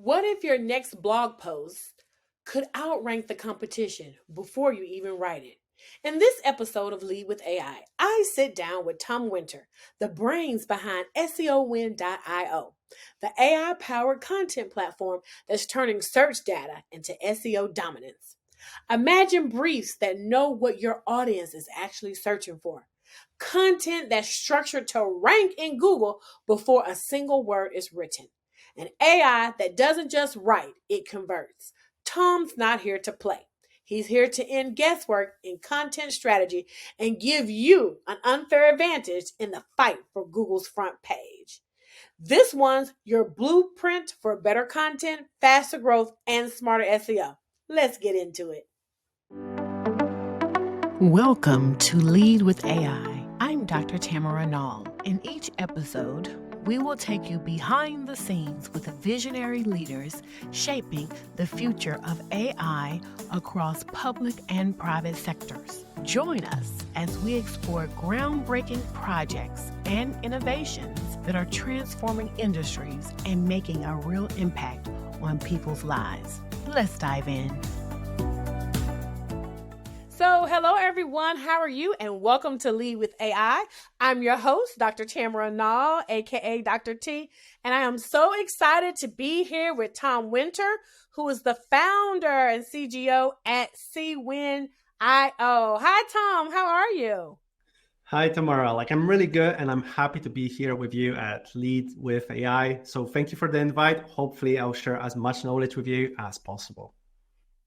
What if your next blog post could outrank the competition before you even write it? In this episode of Lead with AI, I sit down with Tom Winter, the brains behind SEOwind.io, the AI powered content platform that's turning search data into SEO dominance. Imagine briefs that know what your audience is actually searching for. Content that's structured to rank in Google before a single word is written. An AI that doesn't just write, it converts. Tom's not here to play. He's here to end guesswork in content strategy and give you an unfair advantage in the fight for Google's front page. This one's your blueprint for better content, faster growth, and smarter SEO. Let's get into it. Welcome to Lead with AI. I'm Dr. Tamara Nall. In each episode, we will take you behind the scenes with visionary leaders shaping the future of AI across public and private sectors. Join us as we explore groundbreaking projects and innovations that are transforming industries and making a real impact on people's lives. Let's dive in. So, hello everyone, how are you? And welcome to Lead with AI. I'm your host, Dr. Tamara Nall, aka Dr. T, and I am so excited to be here with Tom Winter, who is the founder and CGO at SEOwind.io. Hi Tom, how are you? Hi Tamara, I'm really good and I'm happy to be here with you at Lead with AI. So thank you for the invite. Hopefully I'll share as much knowledge with you as possible.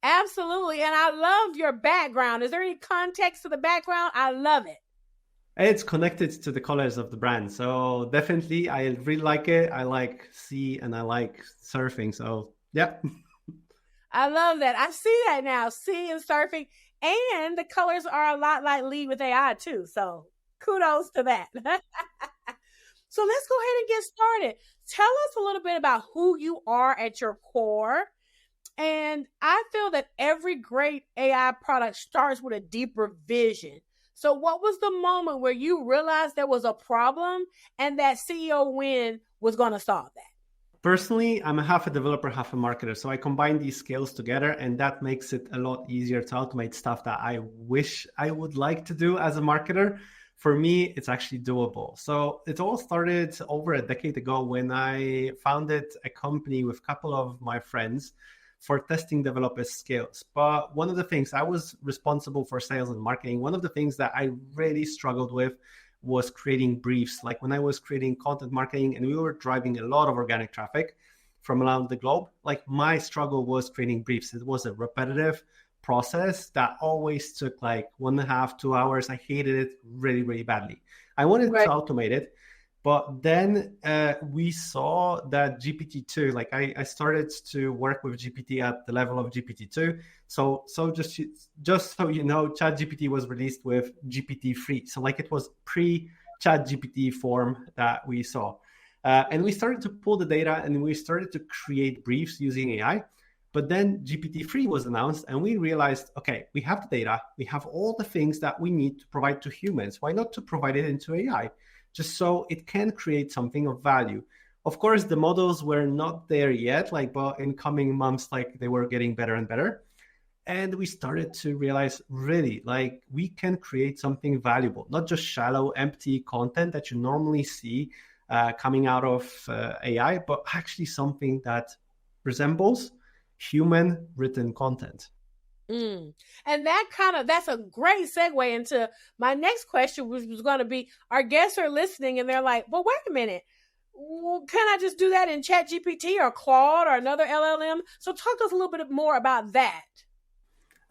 Absolutely. And I love your background. Is there any context to the background? I love it. It's connected to the colors of the brand. So definitely, I really like it. I like sea and I like surfing. So yeah. I love that. I see that now, sea and surfing. And the colors are a lot like Lead with AI too. So kudos to that. So let's go ahead and get started. Tell us a little bit about who you are at your core. And I feel that every great AI product starts with a deeper vision. So what was the moment where you realized there was a problem and that SEOwind was going to solve that? Personally, I'm half a developer, half a marketer. So I combine these skills together and that makes it a lot easier to automate stuff that I wish I would like to do as a marketer. For me, it's actually doable. So it all started over a decade ago when I founded a company with a couple of my friends for testing developers' skills. But one of the things, I was responsible for sales and marketing. One of the things that I really struggled with was creating briefs. Like when I was creating content marketing and we were driving a lot of organic traffic from around the globe, like my struggle was creating briefs. It was a repetitive process that always took like 1.5, 2 hours. I hated it really, really badly. I wanted to automate it. But then we saw that GPT-2, like I started to work with GPT at the level of GPT-2. So just so you know, ChatGPT was released with GPT-3. So like it was pre-ChatGPT form that we saw. And we started to pull the data and we started to create briefs using AI. But then GPT-3 was announced and we realized, okay, we have the data. We have all the things that we need to provide to humans. Why not to provide it into AI? Just so it can create something of value. Of course, the models were not there yet, but in coming months, they were getting better and better. And we started to realize really, we can create something valuable, not just shallow, empty content that you normally see coming out of AI, but actually something that resembles human written content. And that's a great segue into my next question, which was going to be, our guests are listening and they're like, well, wait a minute. Well, can I just do that in ChatGPT or Claude or another LLM? So talk to us a little bit more about that.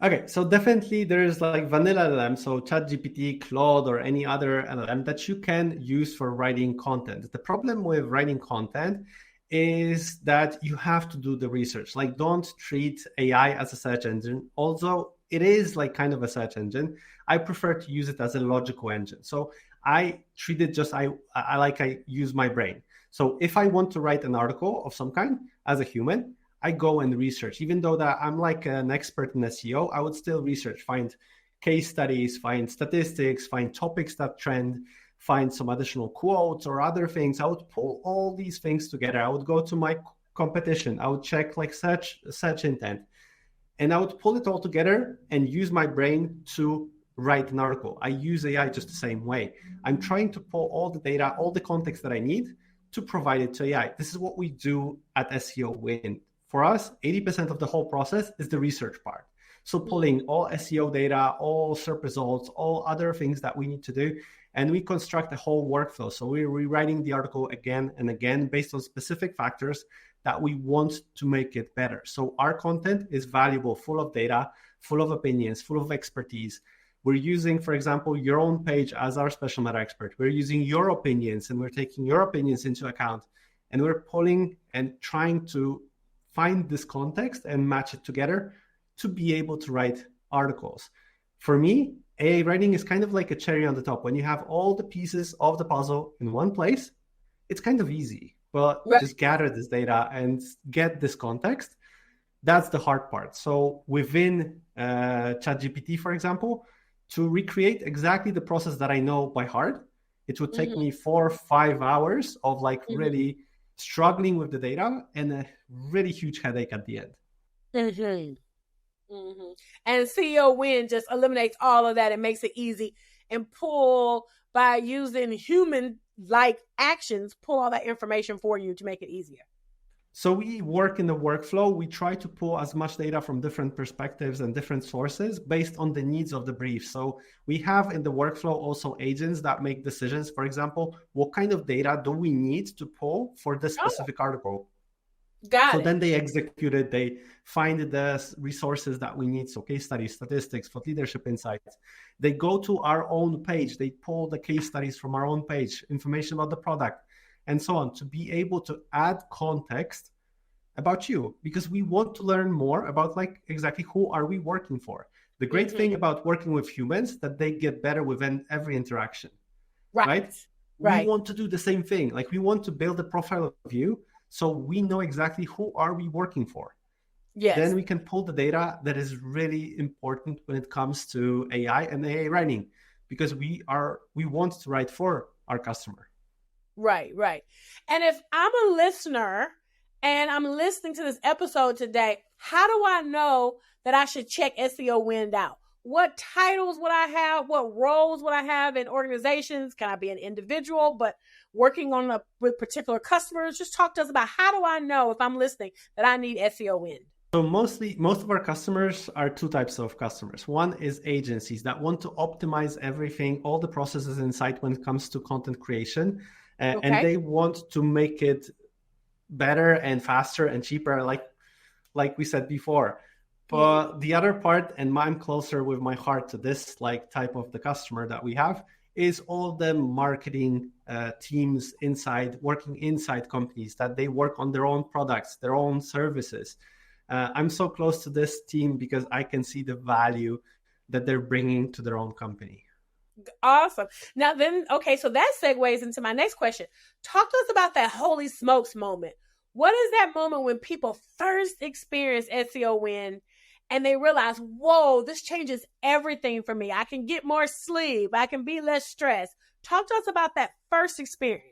Okay, so definitely there is vanilla LLM, so ChatGPT, Claude, or any other LLM that you can use for writing content. The problem with writing content is that you have to do the research. Don't treat AI as a search engine. Although it is kind of a search engine, I prefer to use it as a logical engine. So I treat it I use my brain. So if I want to write an article of some kind as a human, I go and research. Even though that I'm an expert in SEO, I would still research, find case studies, find statistics, find topics that trend, find some additional quotes or other things. I would pull all these things together. I would go to my competition. I would check like search intent, and I would pull it all together and use my brain to write an article. I use AI just the same way. I'm trying to pull all the data, all the context that I need to provide it to AI. This is what we do at SEOwind. For us, 80% of the whole process is the research part. So pulling all SEO data, all SERP results, all other things that we need to do, and we construct a whole workflow. So we're rewriting the article again and again based on specific factors that we want to make it better. So our content is valuable, full of data, full of opinions, full of expertise. We're using, for example, your own page as our special matter expert. We're using your opinions and we're taking your opinions into account. And we're pulling and trying to find this context and match it together to be able to write articles. For me, AI writing is kind of like a cherry on the top. When you have all the pieces of the puzzle in one place, it's kind of easy. But Right. just gather this data and get this context. That's the hard part. So within ChatGPT, for example, to recreate exactly the process that I know by heart, it would take me 4 or 5 hours of like really struggling with the data and a really huge headache at the end. And SEOwind just eliminates all of that and makes it easy and pull by using human-like actions, pull all that information for you to make it easier. So we work in the workflow. We try to pull as much data from different perspectives and different sources based on the needs of the brief. So we have in the workflow also agents that make decisions. For example, what kind of data do we need to pull for this specific article? Got it. Then they execute it. They find the resources that we need. So case studies, statistics, thought leadership insights. They go to our own page. They pull the case studies from our own page, information about the product, and so on, to be able to add context about you, because we want to learn more about like exactly who are we working for. The great thing about working with humans that they get better within every interaction, right? We want to do the same thing. Like we want to build a profile of you so we know exactly who are we working for. Yes. Then we can pull the data that is really important when it comes to AI and AI writing, because we want to write for our customer. Right. And if I'm a listener and I'm listening to this episode today, how do I know that I should check SEOwind out? What titles would I have? What roles would I have in organizations? Can I be an individual, but working with particular customers? Just talk to us about how do I know if I'm listening that I need SEOwind? So most of our customers are two types of customers. One is agencies that want to optimize everything, all the processes inside when it comes to content creation. And they want to make it better and faster and cheaper, like we said before. But the other part, and I'm closer with my heart to this like type of the customer that we have, is all the marketing teams working inside companies, that they work on their own products, their own services. I'm so close to this team because I can see the value that they're bringing to their own company. Awesome. Now then, okay, so that segues into my next question. Talk to us about that holy smokes moment. What is that moment when people first experience SEOwind and they realize, whoa, this changes everything for me. I can get more sleep. I can be less stressed. Talk to us about that first experience.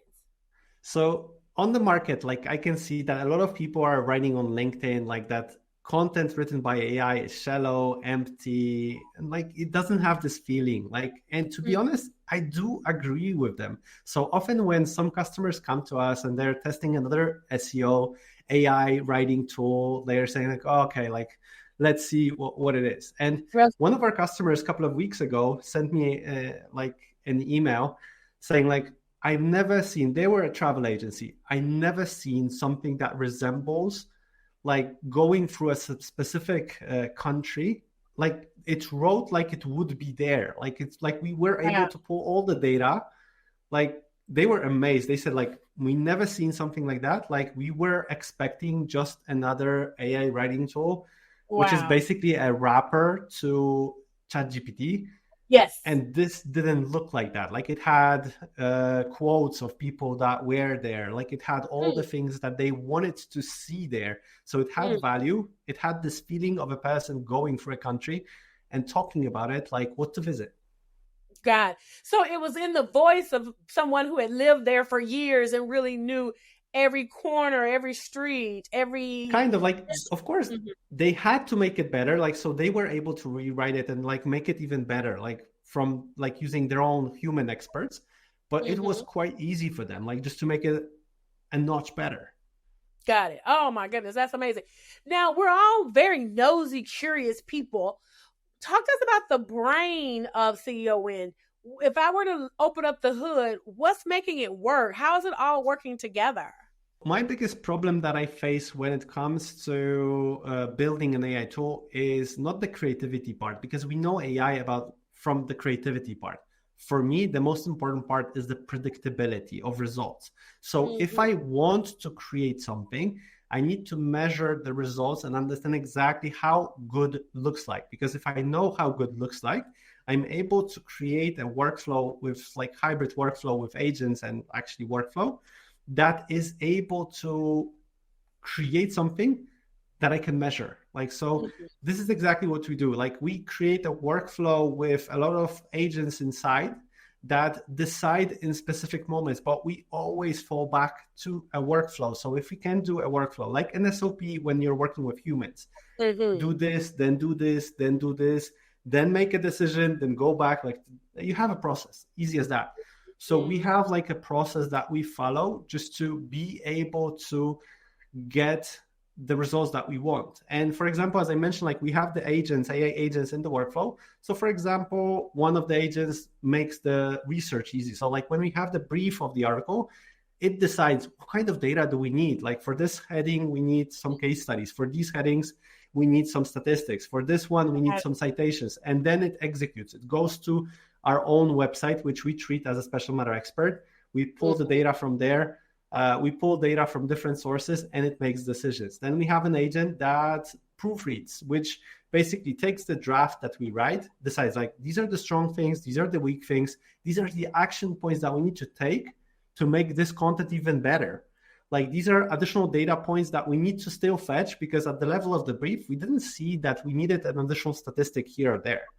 So on the market, like I can see that a lot of people are writing on LinkedIn like that content written by AI is shallow, empty, and like it doesn't have this feeling. Like, and to be honest, I do agree with them. So often when some customers come to us and they're testing another SEO AI writing tool, they're saying like, oh, okay, like let's see what it is. And one of our customers a couple of weeks ago sent me like an email saying like, I've never seen, they were a travel agency. I never seen something that resembles like going through a specific country. Like it wrote like it would be there. Like it's like we were able to pull all the data. Like they were amazed. They said like, we never seen something like that. Like we were expecting just another AI writing tool, which is basically a wrapper to ChatGPT. Yes. And this didn't look like that. Like it had quotes of people that were there. Like it had all the things that they wanted to see there. So it had value. It had this feeling of a person going through a country and talking about it, like what to visit. God. So it was in the voice of someone who had lived there for years and really knew every corner, every street, every. Kind of like, of course, Mhm, they had to make it better. Like, so they were able to rewrite it and like make it even better, like from like using their own human experts. But it was mhm. quite easy for them, like just to make it a notch better. Got it. Oh my goodness, that's amazing. Now we're all very nosy, curious people. Talk to us about the brain of SEOwind. If I were to open up the hood, what's making it work? How is it all working together? My biggest problem that I face when it comes to building an AI tool is not the creativity part, because we know AI about from the creativity part. For me, the most important part is the predictability of results. So if I Mm-hmm. want to create something, I need to measure the results and understand exactly how good looks like. Because if I know how good looks like, I'm able to create a workflow with like hybrid workflow with agents and actually workflow that is able to create something that I can measure. Like, so Mm-hmm. this is exactly what we do. Like, we create a workflow with a lot of agents inside that decide in specific moments, but we always fall back to a workflow. So if we can do a workflow like an SOP when you're working with humans, Mm-hmm. do this, then do this, then do this, then make a decision, then go back. Like, you have a process, easy as that. So we Mm-hmm. have like a process that we follow just to be able to get the results that we want. And for example, as I mentioned, like we have the agents, AI agents in the workflow. So for example, one of the agents makes the research easy. So like when we have the brief of the article, it decides what kind of data do we need. Like for this heading, we need some case studies. For these headings, we need some statistics. For this one, we need some citations. And then it executes. It goes to our own website, which we treat as a special matter expert. We pull the data from there. We pull data from different sources and it makes decisions. Then we have an agent that proofreads, which basically takes the draft that we write, decides like, these are the strong things, these are the weak things, these are the action points that we need to take to make this content even better. Like, these are additional data points that we need to still fetch because at the level of the brief, we didn't see that we needed an additional statistic here or there.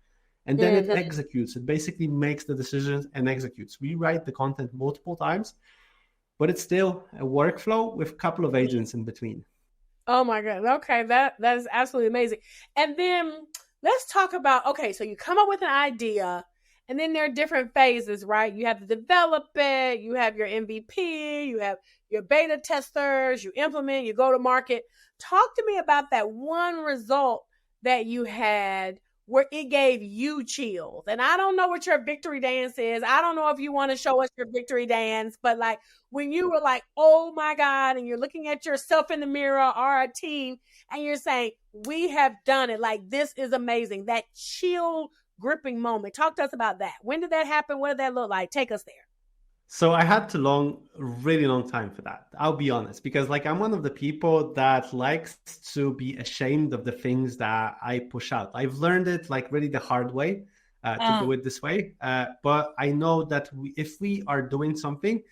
And then it Mm-hmm. executes. It basically makes the decisions and executes. We write the content multiple times, but it's still a workflow with a couple of agents in between. Oh my god. Okay, that is absolutely amazing. And then let's talk about, okay, so you come up with an idea and then there are different phases, right? You have to develop it, you have your MVP, you have your beta testers, you implement, you go to market. Talk to me about that one result that you had where it gave you chills. And I don't know what your victory dance is. I don't know if you want to show us your victory dance, but like when you were like, oh my God, and you're looking at yourself in the mirror or a team and you're saying, we have done it. Like, this is amazing. That chill gripping moment. Talk to us about that. When did that happen? What did that look like? Take us there. So I had to really long time for that. I'll be honest, because like I'm one of the people that likes to be ashamed of the things that I push out. I've learned it like really the hard way to do it this way. But I know that if we are doing something,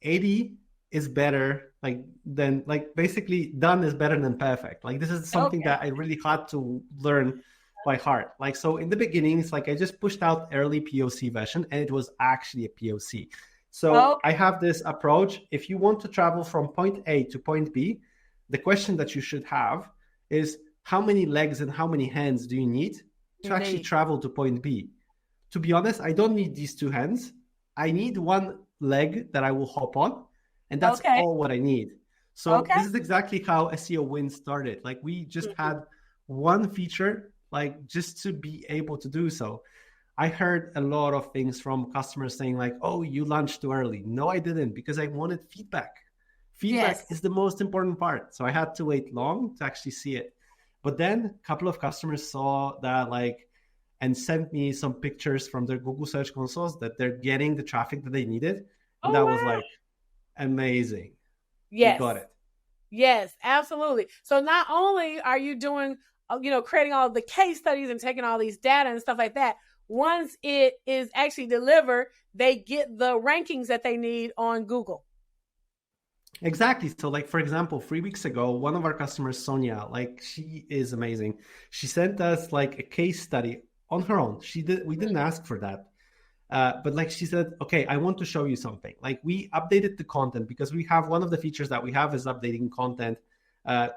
80 is better like than like basically done is better than perfect. Like this is something Okay. that I really had to learn by heart. Like so in the beginning, it's like I just pushed out early POC version and it was actually a POC. So I Okay. have this approach. If you want to travel from point A to point B, the question that you should have is how many legs and how many hands do you need to actually Indeed. travel to point B? To be honest, I don't need these two hands. I need one leg that I will hop on, and that's Okay. all what I need. So Okay. this is exactly how SEOwind started. Like we just Mm-hmm. had one feature, like just to be able to do so. I heard a lot of things from customers saying like, "Oh, you launched too early." No, I didn't because I wanted feedback. Feedback Yes. is the most important part. So I had to wait long to actually see it. But then a couple of customers saw that like and sent me some pictures from their Google Search Consoles that they're getting the traffic that they needed. And Oh, that was wow. like amazing. We Yes. got it. Yes, absolutely. So not only are you doing, creating all the case studies and taking all these data and stuff like that, once it is actually delivered, they get the rankings that they need on Google. Exactly. So, like for example, 3 weeks ago, one of our customers, Sonia, like she is amazing. She sent us like a case study on her own. She did. We didn't ask for that. But like she said, okay, I want to show you something. Like we updated the content because we have one of the features that we have is updating content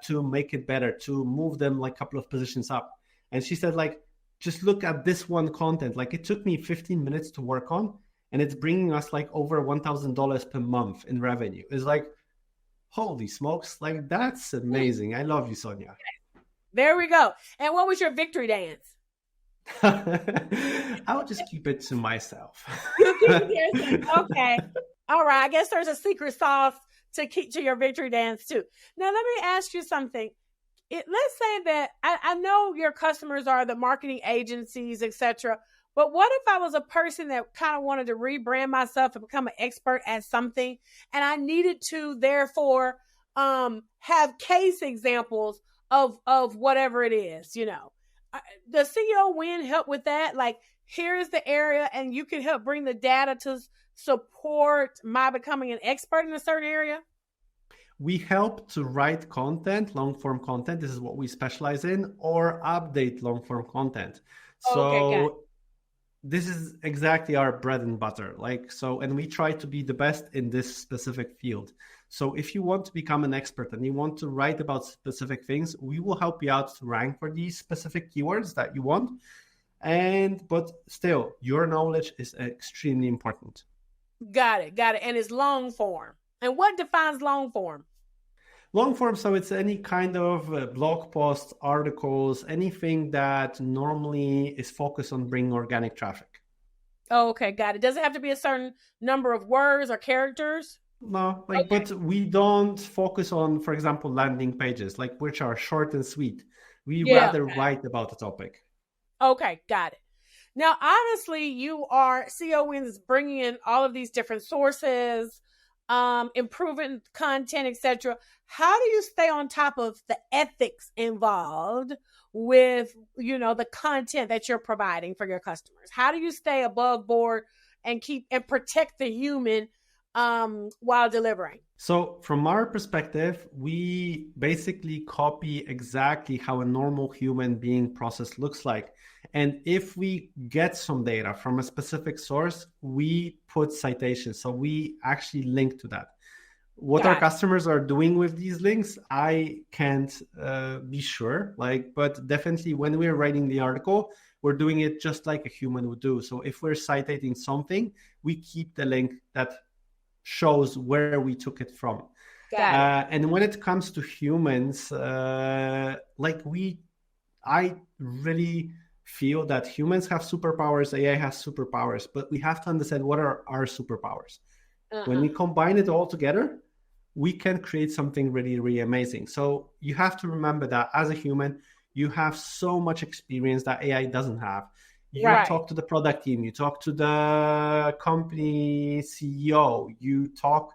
to make it better, to move them like a couple of positions up. And she said, like, just look at this one content. Like it took me 15 minutes to work on, and it's bringing us like over $1,000 per month in revenue. It's like, holy smokes, like that's amazing. I love you, Sonia. There we go. And what was your victory dance? I'll just keep it to myself. You keep it to yourself. Okay. All right. I guess there's a secret sauce to keep to your victory dance too. Now, let me ask you something. Let's say that I know your customers are the marketing agencies, etc. But what if I was a person that kind of wanted to rebrand myself and become an expert at something, and I needed to therefore have case examples of whatever it is, you know? Does SEOwind help with that? Like, here's the area, and you can help bring the data to support my becoming an expert in a certain area? We help to write content, long form content. This is what we specialize in, or update long form content. So this is exactly our bread and butter. Like, so, and we try to be the best in this specific field. So if you want to become an expert and you want to write about specific things, we will help you out to rank for these specific keywords that you want. But still, your knowledge is extremely important. Got it. And it's long form. And what defines long form? Long form, so it's any kind of blog posts, articles, anything that normally is focused on bringing organic traffic. Oh, okay, got it. Does it have to be a certain number of words or characters? No, like, okay. But we don't focus on, for example, landing pages, like which are short and sweet. We rather write about the topic. Okay, got it. Now, honestly, SEOwind is bringing in all of these different sources, improving content, etc. How do you stay on top of the ethics involved with, the content that you're providing for your customers? How do you stay above board and protect the human while delivering? So from our perspective, we basically copy exactly how a normal human being process looks like. And if we get some data from a specific source, we put citations. So we actually link to that. What our customers are doing with these links, I can't be sure. But definitely when we're writing the article, we're doing it just like a human would do. So if we're citing something, we keep the link that shows where we took it from. And when it comes to humans, I really feel that humans have superpowers, AI has superpowers, but we have to understand what are our superpowers. When we combine it all together, we can create something really, really amazing. So you have to remember that as a human, you have so much experience that AI doesn't have. You talk to the product team, you talk to the company CEO, you talk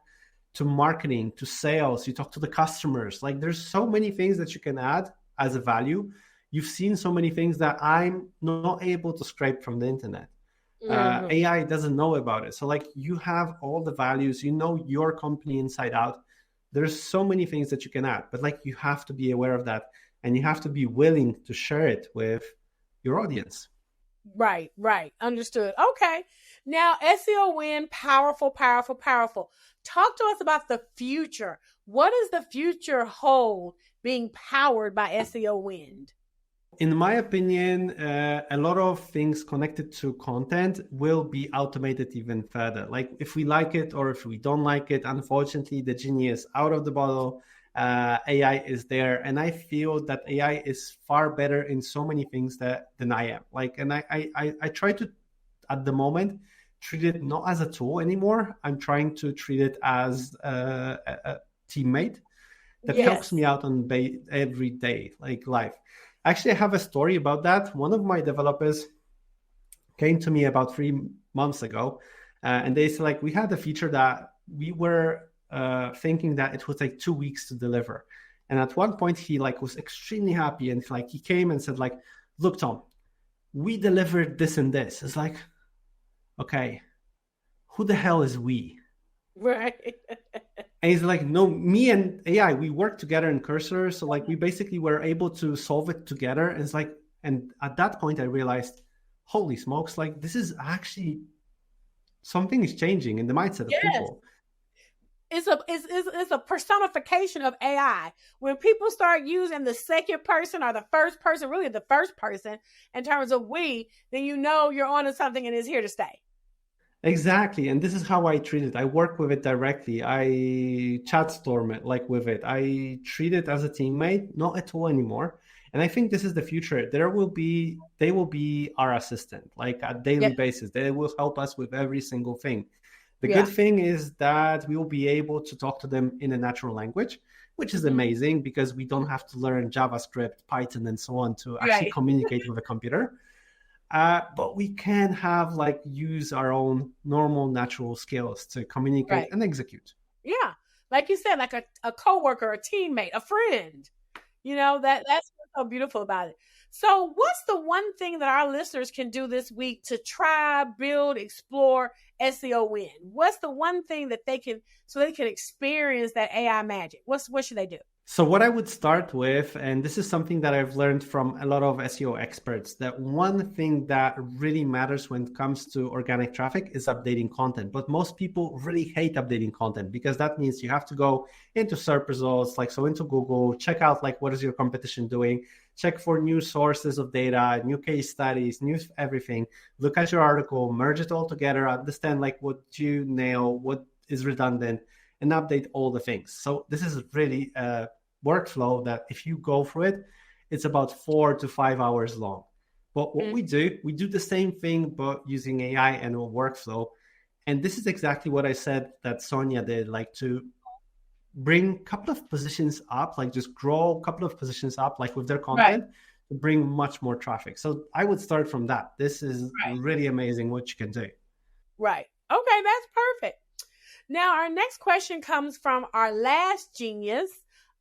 to marketing, to sales, you talk to the customers. Like there's so many things that you can add as a value. You've seen so many things that I'm not able to scrape from the internet. AI doesn't know about it. So like you have all the values, your company inside out. There's so many things that you can add, but like you have to be aware of that and you have to be willing to share it with your audience. Right. Understood. Okay. Now, SEOwind, powerful. Talk to us about the future. What does the future hold being powered by SEOwind? In my opinion, a lot of things connected to content will be automated even further. Like if we like it or if we don't like it, unfortunately, the genie is out of the bottle. AI is there. And I feel that AI is far better in so many things than I am. And I try to, at the moment, treat it not as a tool anymore. I'm trying to treat it as a teammate that helps me out on everyday life. Actually, I have a story about that. One of my developers came to me about 3 months ago, and they said, we had a feature that we were thinking that it would take 2 weeks to deliver. And at one point, he was extremely happy, and he came and said, look, Tom, we delivered this and this. It's like, okay, who the hell is we? Right. And he's like, no, me and AI, we work together in Cursor. So we basically were able to solve it together. And it's and at that point I realized, holy smokes, this is actually something is changing in the mindset of Yes. people. It's a personification of AI. When people start using the second person or the first person, really the first person in terms of we, then you know you're onto something and it's here to stay. Exactly. And this is how I treat it. I work with it directly. I chat storm it like with it. I treat it as a teammate, not a tool anymore. And I think this is the future. They will be our assistant, like at Yeah. daily basis. They will help us with every single thing. The good Yeah. thing is that we will be able to talk to them in a natural language, which is Mm-hmm. amazing because we don't have to learn JavaScript, Python, and so on to actually Right. communicate with a computer. But we can have like use our own normal natural skills to communicate Right. and execute. Yeah. Like you said, like a coworker, a teammate, a friend. That's what's so beautiful about it. So, what's the one thing that our listeners can do this week to try, build, explore SEOwind? What's the one thing that they can so they can experience that AI magic? What should they do? So what I would start with, and this is something that I've learned from a lot of SEO experts, that one thing that really matters when it comes to organic traffic is updating content. But most people really hate updating content because that means you have to go into search results, like so into Google, check out like what is your competition doing, check for new sources of data, new case studies, new everything, look at your article, merge it all together, understand like what you nail, what is redundant, and update all the things. So this is really workflow that if you go through it, it's about 4 to 5 hours long. But what we do the same thing, but using AI and a workflow. And this is exactly what I said that Sonia did, like to bring a couple of positions up, like just grow a couple of positions up, like with their Right. content to bring much more traffic. So I would start from that. This is Right. really amazing what you can do. Right. Okay, that's perfect. Now, our next question comes from our last genius,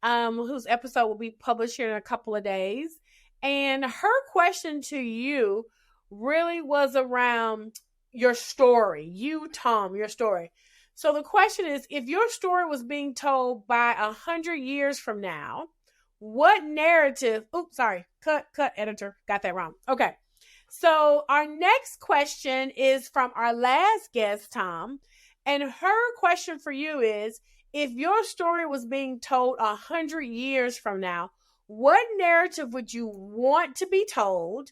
whose episode will be published here in a couple of days. And her question to you really was around your story, Tom, your story. So the question is, if your story was being told by 100 years from now, what narrative? Oops, sorry, cut, editor, got that wrong. Okay. So our next question is from our last guest, Tom. And her question for you is, if your story was being told 100 years from now, what narrative would you want to be told?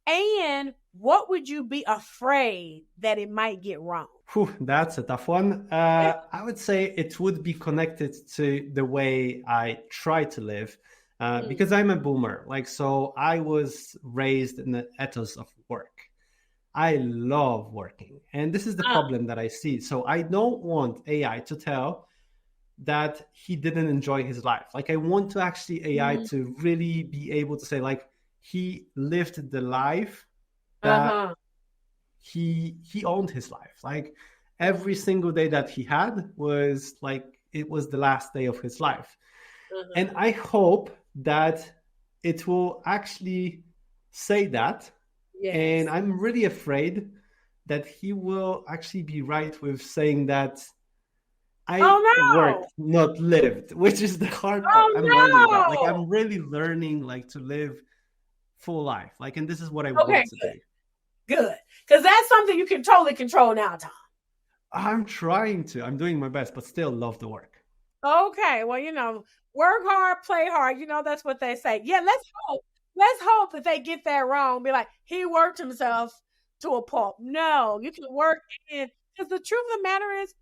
And what would you be afraid that it might get wrong? Whew, that's a tough one. Yeah. I would say it would be connected to the way I try to live, because I'm a boomer. Like, so I was raised in the ethos of work. I love working. And this is the problem that I see. So I don't want AI to tell that he didn't enjoy his life. Like, I want to actually AI to really be able to say, like, he lived the life that he owned his life. Like, every single day that he had was like it was the last day of his life. And I hope that it will actually say that. Yes. And I'm really afraid that he will actually be right with saying that I worked, not lived, which is the hard part. I'm learning that. Like, I'm really learning like to live full life. Like, and this is what I want to do. Good. Because that's something you can totally control now, Tom. I'm trying to. I'm doing my best, but still love the work. Okay. Well, work hard, play hard. That's what they say. Yeah, let's hope. Let's hope that they get that wrong. Be like, he worked himself to a pulp. No, you can work in. Because the truth of the matter is,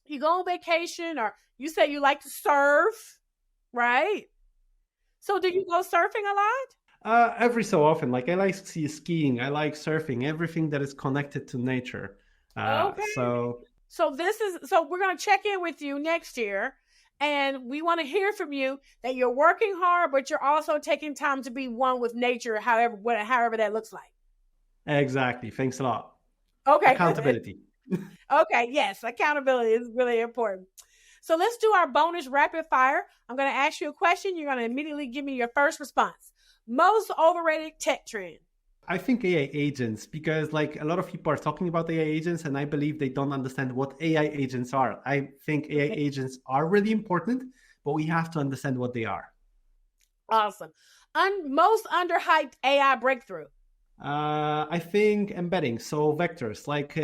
you go on vacation or you say you like to surf, right? So do you go surfing a lot? Every so often. Like, I like skiing. I like surfing. Everything that is connected to nature. Okay. So we're going to check in with you next year. And we want to hear from you that you're working hard, but you're also taking time to be one with nature, however that looks like. Exactly. Thanks a lot. Okay. Accountability. Okay. Yes. Accountability is really important. So let's do our bonus rapid fire. I'm going to ask you a question. You're going to immediately give me your first response. Most overrated tech trend. I think AI agents, because like a lot of people are talking about AI agents and I believe they don't understand what AI agents are. I think AI agents are really important, but we have to understand what they are. Awesome. Most underhyped AI breakthrough. I think embedding, so vectors. Like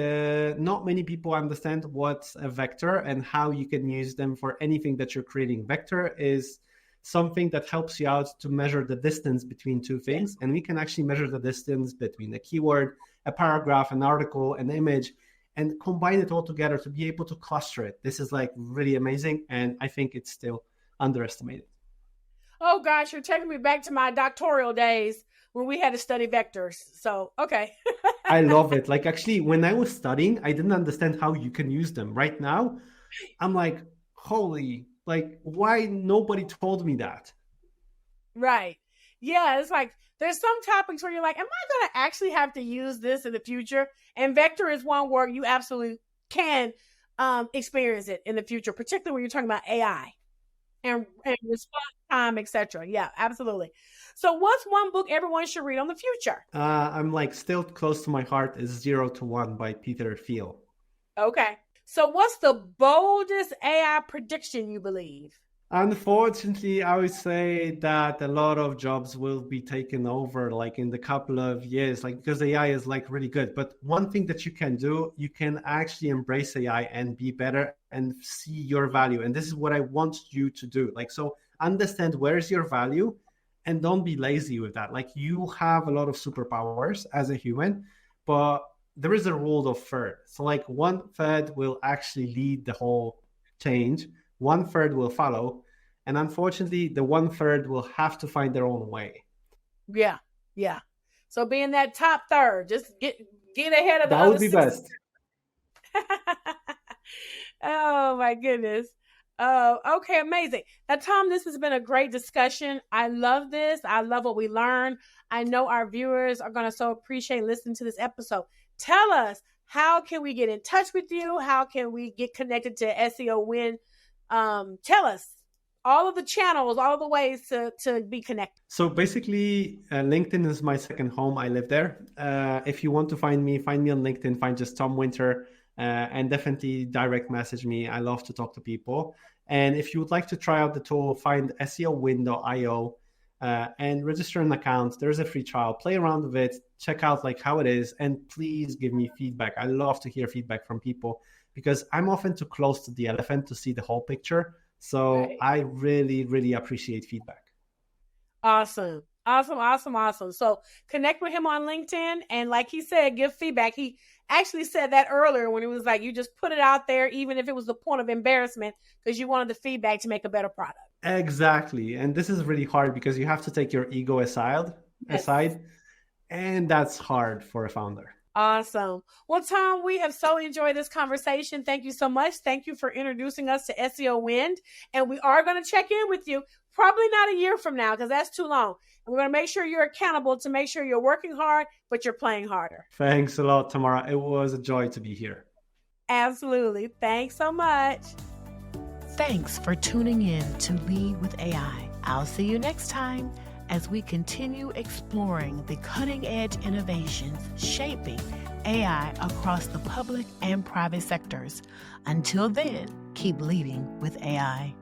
not many people understand what's a vector and how you can use them for anything that you're creating. Vector is something that helps you out to measure the distance between two things, and we can actually measure the distance between a keyword, a paragraph, an article, an image, and combine it all together to be able to cluster it. This is like really amazing, and I think it's still underestimated. Oh gosh, you're taking me back to my doctoral days when we had to study vectors. So, okay. I love it. Like actually, when I was studying, I didn't understand how you can use them. Right now, I'm like, holy, like why nobody told me that? Right. Yeah, it's like there's some topics where you're like, am I going to actually have to use this in the future? And vector is one where you absolutely can experience it in the future, particularly when you're talking about AI and response time, etc. Yeah, absolutely. So, what's one book everyone should read on the future? I'm like still close to my heart is 0 to 1 by Peter Thiel. Okay. So, what's the boldest AI prediction you believe? Unfortunately, I would say that a lot of jobs will be taken over like in the couple of years, like because AI is like really good. But one thing that you can do, you can actually embrace AI and be better and see your value. And this is what I want you to do. Like, so understand where is your value and don't be lazy with that. Like you have a lot of superpowers as a human, but there is a rule of third. So like 1/3 will actually lead the whole change, 1/3 will follow, and unfortunately, the 1/3 will have to find their own way. Yeah, yeah. So being that top third, just get ahead of the That would other be 60. best. Oh my goodness. Okay, amazing. Now, Tom, this has been a great discussion. I love this. I love what we learned. I know our viewers are going to so appreciate listening to this episode. Tell us, how can we get in touch with you? How can we get connected to SEOwind? Tell us all of the channels, all of the ways to be connected. So basically, LinkedIn is my second home. I live there. If you want to find me on LinkedIn, find just Tom Winter, and definitely direct message me. I love to talk to people. And if you would like to try out the tool, find SEOwind.io and register an account. There's a free trial. Play around with it. Check out like how it is, and please give me feedback. I love to hear feedback from people because I'm often too close to the elephant to see the whole picture. So Right. I really, really appreciate feedback. Awesome. Awesome. So connect with him on LinkedIn. And like he said, give feedback. He actually said that earlier when it was like, you just put it out there, even if it was the point of embarrassment, because you wanted the feedback to make a better product. Exactly. And this is really hard because you have to take your ego aside, Yes. and that's hard for a founder. Awesome. Well, Tom, we have so enjoyed this conversation. Thank you so much. Thank you for introducing us to SEOwind. And we are going to check in with you probably not a year from now because that's too long. And we're going to make sure you're accountable to make sure you're working hard, but you're playing harder. Thanks a lot, Tamara. It was a joy to be here. Absolutely. Thanks so much. Thanks for tuning in to Lead with AI. I'll see you next time as we continue exploring the cutting-edge innovations shaping AI across the public and private sectors. Until then, keep leading with AI.